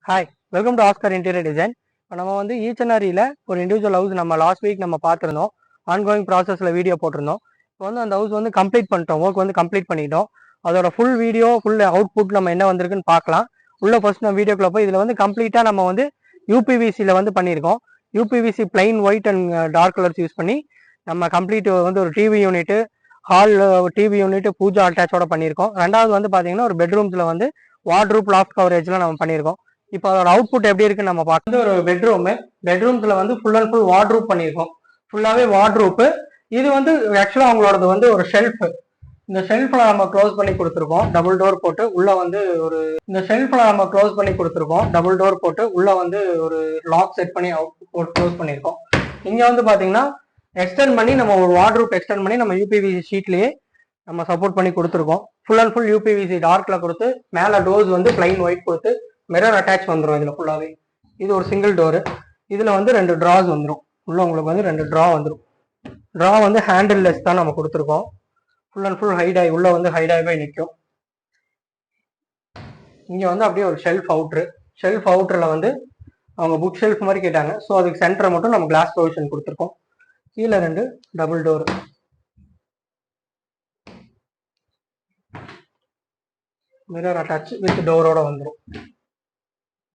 Hi, welcome to Oscar interior design. இப்போ நம்ம வந்து ஈச்சனாரியில் ஒரு இண்டிவிஜுவல் ஹவுஸ் நம்ம லாஸ்ட் வீக் நம்ம பார்த்துருந்தோம். ஆன்கோயிங் ப்ராசஸில் வீடியோ போட்டிருந்தோம். இப்போ வந்து அந்த ஹவுஸ் வந்து கம்ப்ளீட் பண்ணிட்டோம், ஒர்க் வந்து கம்ப்ளீட் பண்ணிட்டோம். அதோட ஃபுல் வீடியோ ஃபுல் அவுட்புட் நம்ம என்ன வந்திருக்குன்னு பார்க்கலாம். உள்ள ஃபர்ஸ்ட் நம்ம வீடியோக்குள்ள போய் இதில் வந்து கம்ப்ளீட்டாக நம்ம வந்து யூபிவிசியில் வந்து பண்ணியிருக்கோம். UPVC plain white and dark colours use பண்ணி நம்ம கம்ப்ளீட் வந்து ஒரு TV unit, hall TV unit, puja அட்டாச்சோட பண்ணியிருக்கோம். ரெண்டாவது வந்து பார்த்தீங்கன்னா ஒரு பெட்ரூம்ஸில் வந்து வார்ட்ரூப் லாஃப்ட் கவரேஜ்லாம் நம்ம பண்ணியிருக்கோம். இப்போ அதோட அவுட்புட் எப்படி இருக்குன்னு நம்ம பார்க்க. ஒரு பெட்ரூம்ஸ்ல வந்து ஃபுல் அண்ட் ஃபுல் வார்ட்ரூப் பண்ணியிருக்கோம். ஃபுல்லாவே வார்ட்ரூப். இது வந்து ஆக்சுவலா அவங்களோடது வந்து ஒரு ஷெல்ஃப். இந்த ஷெல்ஃப்ல நம்ம க்ளோஸ் பண்ணி கொடுத்துருக்கோம் டபுள் டோர் போட்டு. உள்ள வந்து ஒரு டபுள் டோர் போட்டு உள்ள வந்து ஒரு லாக் செட் பண்ணி போட்டு க்ளோஸ் பண்ணியிருக்கோம். இங்க வந்து பாத்தீங்கன்னா எக்ஸ்டெண்ட் பண்ணி நம்ம ஒரு வார்ட்ரூப் எக்ஸ்டெண்ட் பண்ணி நம்ம யூபிவிசி ஷீட்லயே நம்ம சப்போர்ட் பண்ணி கொடுத்துருக்கோம். ஃபுல் அண்ட் ஃபுல் யூபிவிசி டார்க்ல கொடுத்து மேல டோர்ஸ் வந்து பிளைன் ஒயிட் கொடுத்து மிரர் அட்டாச் வந்துடும் இதுல ஃபுல்லாவே. இது ஒரு சிங்கிள் டோரு. இதுல வந்து 2 டிராஸ் வந்துடும். உள்ள உங்களுக்கு வந்து 2 டிரா வந்துடும். டிரா வந்து ஹேண்டில் லெஸ் தான் நம்ம கொடுத்துருக்கோம். ஃபுல் அண்ட் ஃபுல் ஹைட் ஆகி உள்ள வந்து ஹைட் ஆகி நிற்கும். இங்க வந்து அப்படியே ஒரு ஷெல்ஃப் அவுட்டர்ல வந்து அவங்க புக் ஷெல்ஃப் மாதிரி கேட்டாங்க. ஸோ அதுக்கு சென்டரை மட்டும் நம்ம கிளாஸ் ப்ரொவிஷன் கொடுத்துருக்கோம். கீழே 2 double door, mirror attach with டோரோட வந்துடும்.